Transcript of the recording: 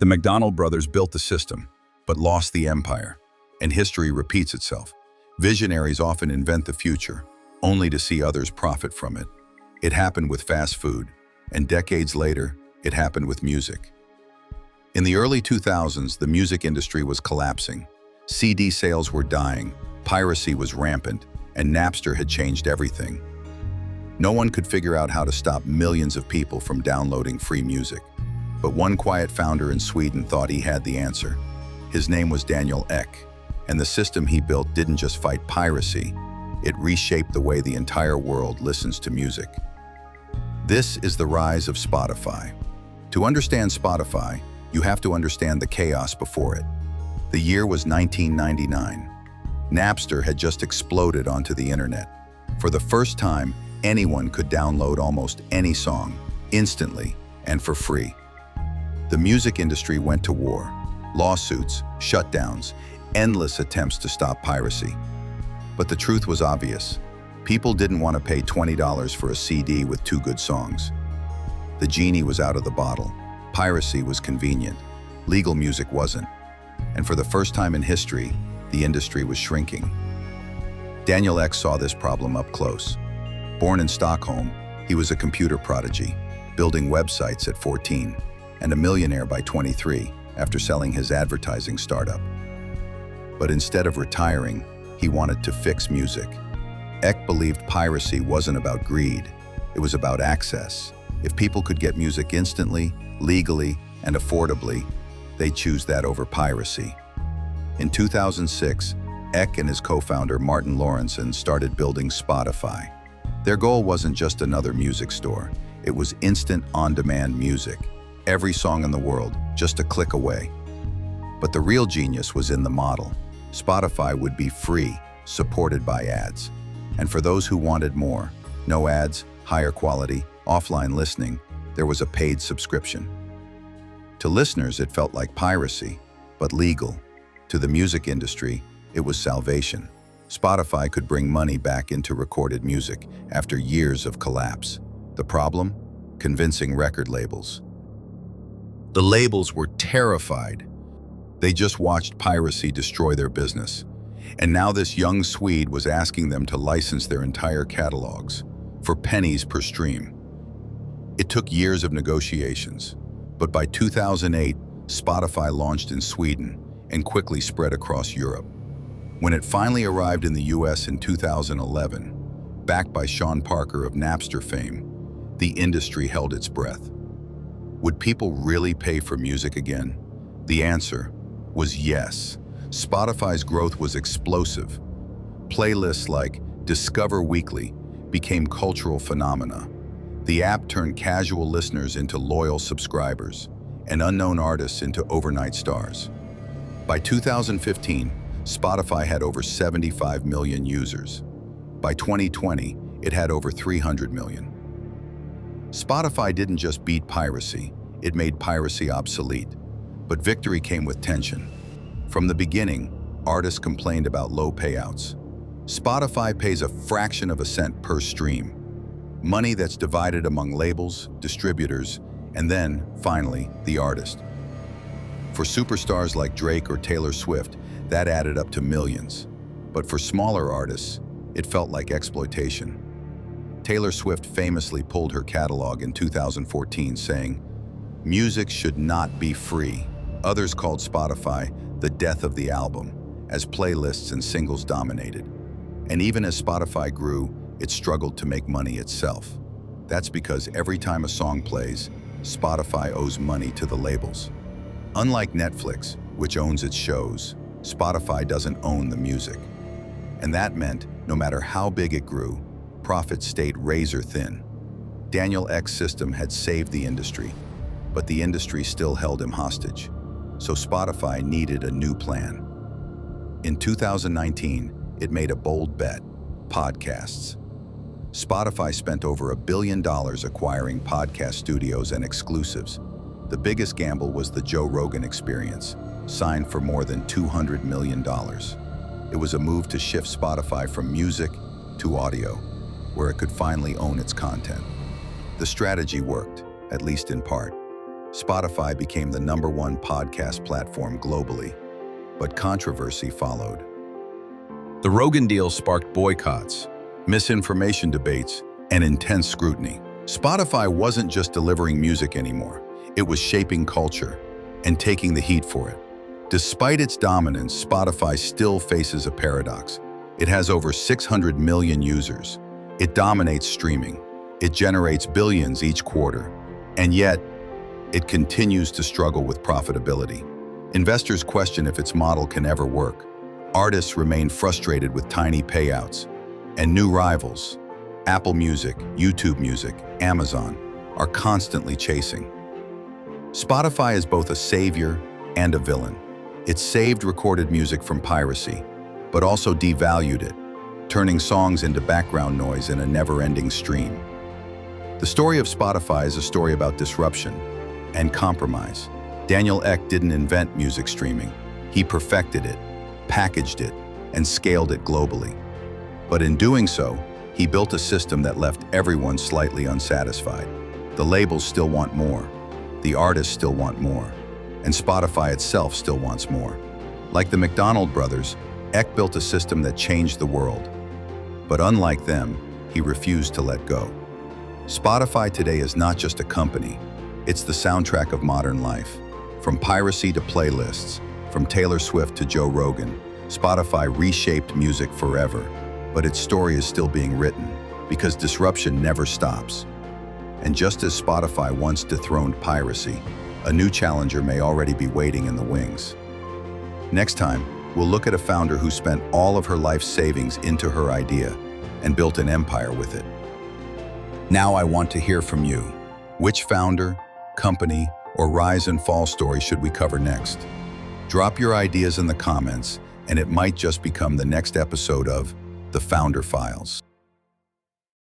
The McDonald brothers built the system, but lost the empire. And history repeats itself. Visionaries often invent the future, only to see others profit from it. It happened with fast food, and decades later, it happened with music. In the early 2000s, the music industry was collapsing. CD sales were dying, piracy was rampant, and Napster had changed everything. No one could figure out how to stop millions of people from downloading free music. But one quiet founder in Sweden thought he had the answer. His name was Daniel Ek, and the system he built didn't just fight piracy, it reshaped the way the entire world listens to music. This is the rise of Spotify. To understand Spotify, you have to understand the chaos before it. The year was 1999. Napster had just exploded onto the internet. For the first time, anyone could download almost any song, instantly and for free. The music industry went to war. Lawsuits, shutdowns, endless attempts to stop piracy. But the truth was obvious. People didn't want to pay $20 for a CD with 2 good songs. The genie was out of the bottle. Piracy was convenient. Legal music wasn't. And for the first time in history, the industry was shrinking. Daniel Ek saw this problem up close. Born in Stockholm, he was a computer prodigy, building websites at 14, and a millionaire by 23 after selling his advertising startup. But instead of retiring, he wanted to fix music. Ek believed piracy wasn't about greed, it was about access. If people could get music instantly, legally, and affordably, they'd choose that over piracy. In 2006, Ek and his co-founder Martin Lawrenson started building Spotify. Their goal wasn't just another music store, it was instant on-demand music. Every song in the world, just a click away. But the real genius was in the model. Spotify would be free, supported by ads. And for those who wanted more, no ads, higher quality, offline listening, there was a paid subscription. To listeners, it felt like piracy, but legal. To the music industry, it was salvation. Spotify could bring money back into recorded music after years of collapse. The problem? Convincing record labels. The labels were terrified. They just watched piracy destroy their business. And now this young Swede was asking them to license their entire catalogs for pennies per stream. It took years of negotiations, but by 2008, Spotify launched in Sweden and quickly spread across Europe. When it finally arrived in the US in 2011, backed by Sean Parker of Napster fame, the industry held its breath. Would people really pay for music again? The answer was yes. Spotify's growth was explosive. Playlists like Discover Weekly became cultural phenomena. The app turned casual listeners into loyal subscribers, and unknown artists into overnight stars. By 2015, Spotify had over 75 million users. By 2020, it had over 300 million. Spotify didn't just beat piracy, it made piracy obsolete. But victory came with tension. From the beginning, artists complained about low payouts. Spotify pays a fraction of a cent per stream, money that's divided among labels, distributors, and then, finally, the artist. For superstars like Drake or Taylor Swift, that added up to millions. But for smaller artists, it felt like exploitation. Taylor Swift famously pulled her catalog in 2014, saying, "Music should not be free." Others called Spotify the death of the album, as playlists and singles dominated. And even as Spotify grew, it struggled to make money itself. That's because every time a song plays, Spotify owes money to the labels. Unlike Netflix, which owns its shows, Spotify doesn't own the music. And that meant, no matter how big it grew, profits stayed razor thin. Daniel Ek's system had saved the industry, but the industry still held him hostage. So Spotify needed a new plan. In 2019, it made a bold bet: podcasts. Spotify spent over $1 billion acquiring podcast studios and exclusives. The biggest gamble was the Joe Rogan Experience, signed for more than $200 million. It was a move to shift Spotify from music to audio, where it could finally own its content. The strategy worked, at least in part. Spotify became the #1 podcast platform globally, but controversy followed. The Rogan deal sparked boycotts, misinformation debates, and intense scrutiny. Spotify wasn't just delivering music anymore, it was shaping culture and taking the heat for it. Despite its dominance, Spotify still faces a paradox. It has over 600 million users. It dominates streaming. It generates billions each quarter. And yet, it continues to struggle with profitability. Investors question if its model can ever work. Artists remain frustrated with tiny payouts. And new rivals, Apple Music, YouTube Music, Amazon, are constantly chasing. Spotify is both a savior and a villain. It saved recorded music from piracy, but also devalued it, turning songs into background noise in a never-ending stream. The story of Spotify is a story about disruption and compromise. Daniel Ek didn't invent music streaming. He perfected it, packaged it, and scaled it globally. But in doing so, he built a system that left everyone slightly unsatisfied. The labels still want more. The artists still want more. And Spotify itself still wants more. Like the McDonald brothers, Ek built a system that changed the world. But unlike them, he refused to let go. Spotify today is not just a company. It's the soundtrack of modern life. From piracy to playlists, from Taylor Swift to Joe Rogan, Spotify reshaped music forever. But its story is still being written, because disruption never stops. And just as Spotify once dethroned piracy, a new challenger may already be waiting in the wings. Next time, we'll look at a founder who spent all of her life's savings into her idea and built an empire with it. Now I want to hear from you. Which founder, company, or rise and fall story should we cover next? Drop your ideas in the comments, and it might just become the next episode of The Founder Files.